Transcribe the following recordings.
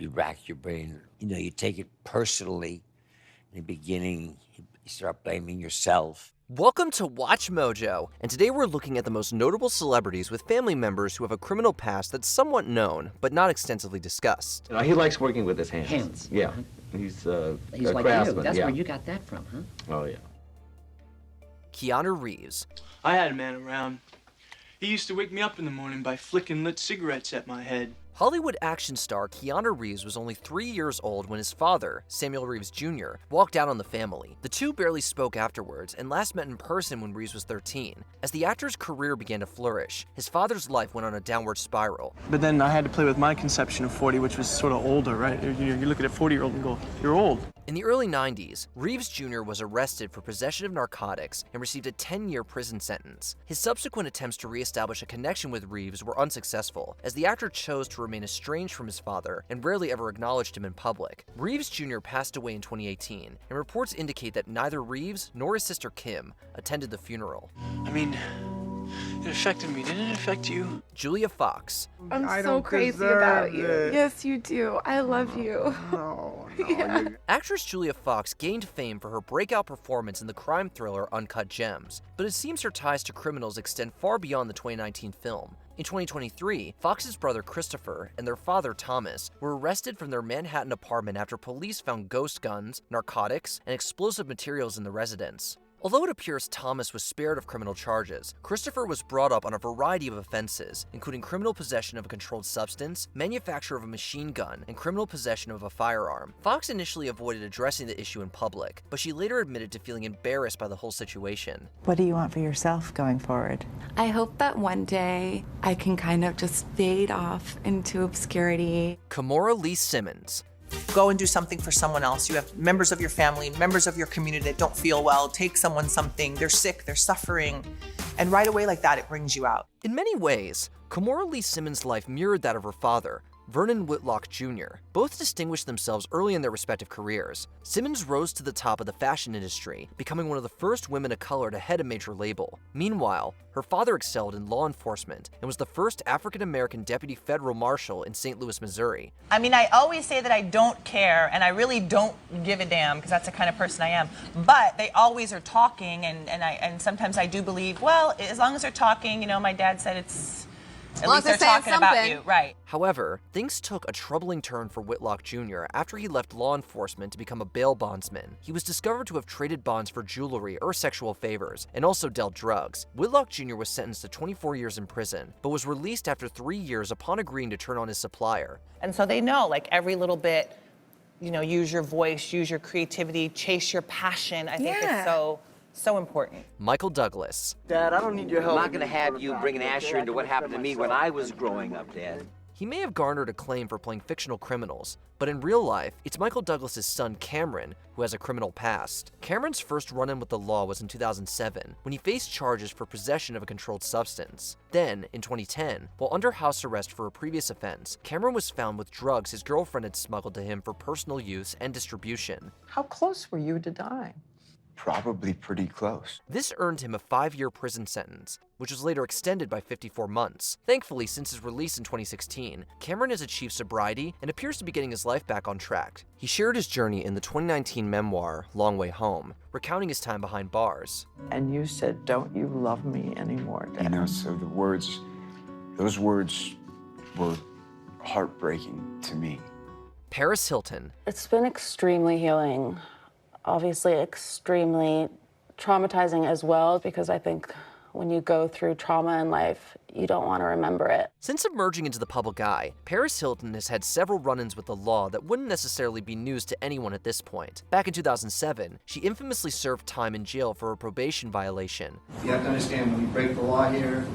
you rack your brain. You take it personally. In the beginning, you start blaming yourself. Welcome to Watch Mojo, and today we're looking at the most notable celebrities with family members who have a criminal past that's somewhat known, but not extensively discussed. He likes working with his hands. Hands? Yeah. Uh-huh. He's like craftsman. you. That's yeah. where you got that from, huh? Oh, yeah. Keanu Reeves. I had a man around. He used to wake me up in the morning by flicking lit cigarettes at my head. Hollywood action star Keanu Reeves was only 3 years old when his father, Samuel Reeves Jr., walked out on the family. The two barely spoke afterwards and last met in person when Reeves was 13. As the actor's career began to flourish, his father's life went on a downward spiral. But then I had to play with my conception of 40, which was sort of older, right? You look at a 40-year-old and go, you're old. In the early 90s, Reeves Jr. was arrested for possession of narcotics and received a 10-year prison sentence. His subsequent attempts to reestablish a connection with Reeves were unsuccessful, as the actor chose to remain estranged from his father and rarely ever acknowledged him in public. Reeves Jr. passed away in 2018, and reports indicate that neither Reeves nor his sister Kim attended the funeral. I mean, it affected me. Didn't it affect you? Julia Fox. I'm so crazy about you. Yes, you do. I love you. No, Yeah. Actress Julia Fox gained fame for her breakout performance in the crime thriller Uncut Gems, but it seems her ties to criminals extend far beyond the 2019 film. In 2023, Fox's brother Christopher and their father Thomas were arrested from their Manhattan apartment after police found ghost guns, narcotics, and explosive materials in the residence. Although it appears Thomas was spared of criminal charges, Christopher was brought up on a variety of offenses, including criminal possession of a controlled substance, manufacture of a machine gun, and criminal possession of a firearm. Fox initially avoided addressing the issue in public, but she later admitted to feeling embarrassed by the whole situation. What do you want for yourself going forward? I hope that one day I can kind of just fade off into obscurity. Kamora Lee Simmons. Go and do something for someone else. You have members of your family, members of your community that don't feel well. Take someone something. They're sick, they're suffering. And right away like that, it brings you out. In many ways, Kamora Lee Simmons' life mirrored that of her father, Vernon Whitlock Jr. Both distinguished themselves early in their respective careers. Simmons rose to the top of the fashion industry, becoming one of the first women of color to head a major label. Meanwhile, her father excelled in law enforcement and was the first African-American deputy federal marshal in St. Louis, Missouri. I mean, I always say that I don't care and I really don't give a damn because that's the kind of person I am. But they always are talking and sometimes I do believe, well, as long as they're talking, you know, my dad said it's... At least they're talking about you, right. However, things took a troubling turn for Whitlock Jr. after he left law enforcement to become a bail bondsman. He was discovered to have traded bonds for jewelry or sexual favors, and also dealt drugs. Whitlock Jr. was sentenced to 24 years in prison, but was released after 3 years upon agreeing to turn on his supplier. And so they know, like, every little bit, you know, use your voice, use your creativity, chase your passion. I think it's so important. Michael Douglas. Dad, I don't need your help. I'm not going to have you bringing Asher into what happened to me when I was growing up, Dad. He may have garnered acclaim for playing fictional criminals, but in real life, it's Michael Douglas' son Cameron who has a criminal past. Cameron's first run-in with the law was in 2007, when he faced charges for possession of a controlled substance. Then, in 2010, while under house arrest for a previous offense, Cameron was found with drugs his girlfriend had smuggled to him for personal use and distribution. How close were you to dying? Probably pretty close. This earned him a 5-year prison sentence, which was later extended by 54 months. Thankfully, since his release in 2016, Cameron has achieved sobriety and appears to be getting his life back on track. He shared his journey in the 2019 memoir, Long Way Home, recounting his time behind bars. And you said, "Don't you love me anymore, Dad?" You know, so those words were heartbreaking to me. Paris Hilton. It's been extremely healing. Obviously extremely traumatizing as well, because I think when you go through trauma in life, you don't want to remember it. Since emerging into the public eye, Paris Hilton has had several run-ins with the law that wouldn't necessarily be news to anyone at this point. Back in 2007, she infamously served time in jail for a probation violation. You have to understand, when you break the law here,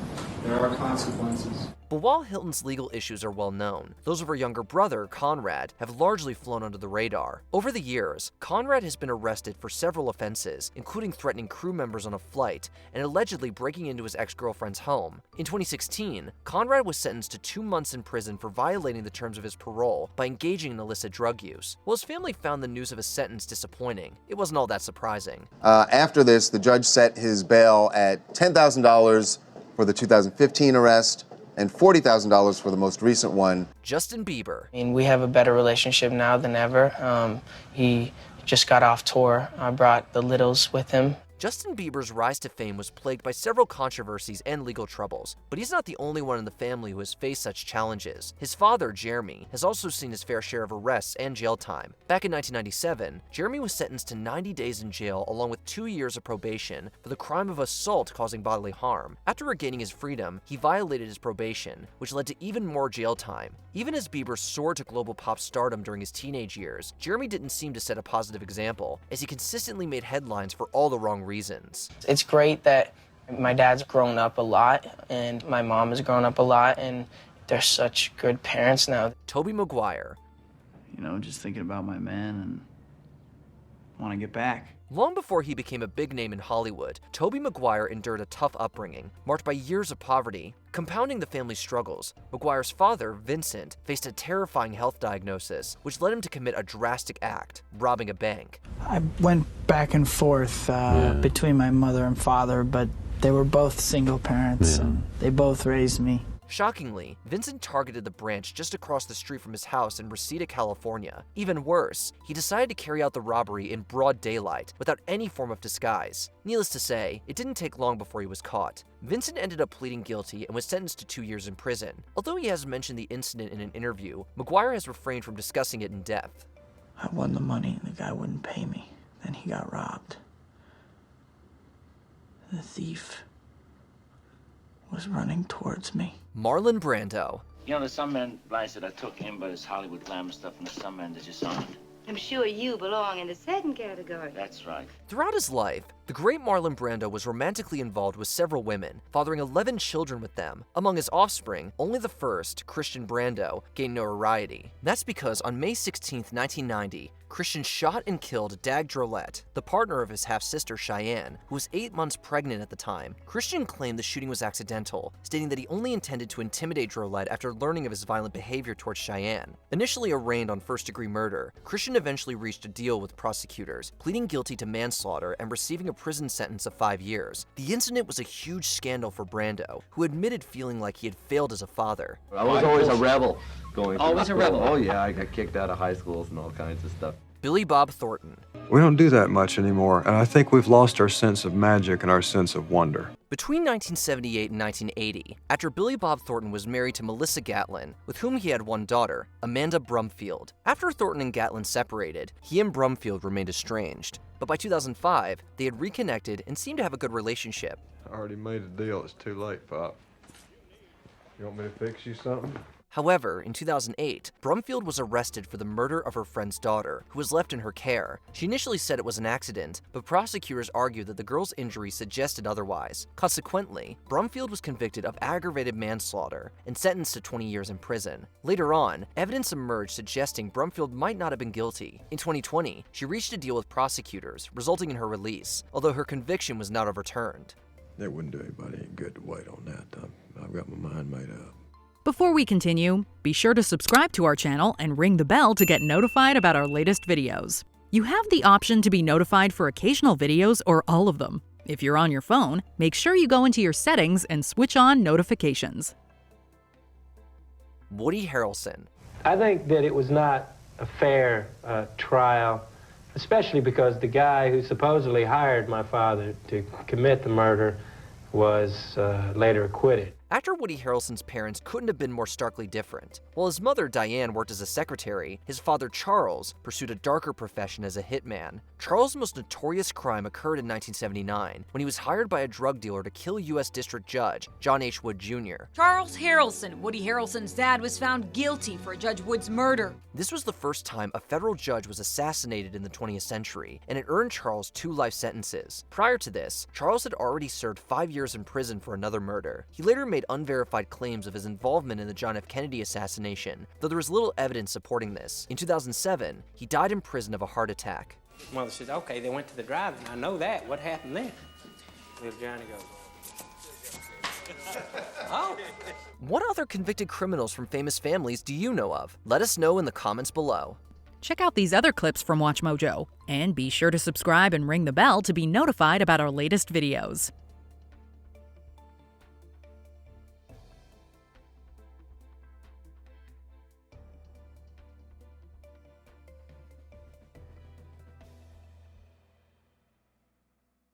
there are consequences. But while Hilton's legal issues are well known, those of her younger brother, Conrad, have largely flown under the radar. Over the years, Conrad has been arrested for several offenses, including threatening crew members on a flight and allegedly breaking into his ex-girlfriend's home. In 2016, Conrad was sentenced to 2 months in prison for violating the terms of his parole by engaging in illicit drug use. While his family found the news of his sentence disappointing, it wasn't all that surprising. After this, the judge set his bail at $10,000 for the 2015 arrest, and $40,000 for the most recent one. Justin Bieber. I mean, we have a better relationship now than ever. He just got off tour. I brought the littles with him. Justin Bieber's rise to fame was plagued by several controversies and legal troubles, but he's not the only one in the family who has faced such challenges. His father, Jeremy, has also seen his fair share of arrests and jail time. Back in 1997, Jeremy was sentenced to 90 days in jail along with 2 years of probation for the crime of assault causing bodily harm. After regaining his freedom, he violated his probation, which led to even more jail time. Even as Bieber soared to global pop stardom during his teenage years, Jeremy didn't seem to set a positive example, as he consistently made headlines for all the wrong reasons. It's great that my dad's grown up a lot and my mom has grown up a lot, and they're such good parents now. Toby Maguire. You know, just thinking about my man and want to get back. Long before he became a big name in Hollywood, Toby Maguire endured a tough upbringing, marked by years of poverty. Compounding the family's struggles, Maguire's father, Vincent, faced a terrifying health diagnosis, which led him to commit a drastic act, robbing a bank. I went back and forth between my mother and father, but they were both single parents, and they both raised me. Shockingly, Vincent targeted the branch just across the street from his house in Reseda, California. Even worse, he decided to carry out the robbery in broad daylight, without any form of disguise. Needless to say, it didn't take long before he was caught. Vincent ended up pleading guilty and was sentenced to 2 years in prison. Although he has mentioned the incident in an interview, Maguire has refrained from discussing it in depth. I won the money and the guy wouldn't pay me. Then he got robbed. The thief was running towards me. Marlon Brando. You know, there's some men, Blythe, that I took in by this Hollywood glamour stuff, and there's some men that just aren't. I'm sure you belong in the second category. That's right. Throughout his life, the great Marlon Brando was romantically involved with several women, fathering 11 children with them. Among his offspring, only the first, Christian Brando, gained notoriety. That's because on May 16, 1990, Christian shot and killed Dag Drolette, the partner of his half-sister Cheyenne, who was 8 months pregnant at the time. Christian claimed the shooting was accidental, stating that he only intended to intimidate Drolette after learning of his violent behavior towards Cheyenne. Initially arraigned on first-degree murder, Christian eventually reached a deal with prosecutors, pleading guilty to manslaughter and receiving a prison sentence of 5 years. The incident was a huge scandal for Brando, who admitted feeling like he had failed as a father. I was always a rebel going through Always a school. rebel? Oh yeah, I got kicked out of high schools and all kinds of stuff. Billy Bob Thornton. We don't do that much anymore, and I think we've lost our sense of magic and our sense of wonder. Between 1978 and 1980, actor Billy Bob Thornton was married to Melissa Gatlin, with whom he had one daughter, Amanda Brumfield. After Thornton and Gatlin separated, he and Brumfield remained estranged. But by 2005, they had reconnected and seemed to have a good relationship. I already made a deal. It's too late, Pop. You want me to fix you something? However, in 2008, Brumfield was arrested for the murder of her friend's daughter, who was left in her care. She initially said it was an accident, but prosecutors argued that the girl's injuries suggested otherwise. Consequently, Brumfield was convicted of aggravated manslaughter and sentenced to 20 years in prison. Later on, evidence emerged suggesting Brumfield might not have been guilty. In 2020, she reached a deal with prosecutors, resulting in her release, although her conviction was not overturned. It wouldn't do anybody any good to wait on that. I've got my mind made up. Before we continue, be sure to subscribe to our channel and ring the bell to get notified about our latest videos. You have the option to be notified for occasional videos or all of them. If you're on your phone, make sure you go into your settings and switch on notifications. Woody Harrelson. I think that it was not a fair trial, especially because the guy who supposedly hired my father to commit the murder was later acquitted. Actor Woody Harrelson's parents couldn't have been more starkly different. While his mother, Diane, worked as a secretary, his father, Charles, pursued a darker profession as a hitman. Charles' most notorious crime occurred in 1979, when he was hired by a drug dealer to kill U.S. District Judge John H. Wood Jr. Charles Harrelson, Woody Harrelson's dad, was found guilty for Judge Wood's murder. This was the first time a federal judge was assassinated in the 20th century, and it earned Charles 2 life sentences. Prior to this, Charles had already served 5 years in prison for another murder. He later made unverified claims of his involvement in the John F. Kennedy assassination, though there was little evidence supporting this. In 2007, he died in prison of a heart attack. Mother says, okay, they went to the drive-in. I know that. What happened then? Little Johnny goes, oh. What other convicted criminals from famous families do you know of? Let us know in the comments below. Check out these other clips from WatchMojo, and be sure to subscribe and ring the bell to be notified about our latest videos.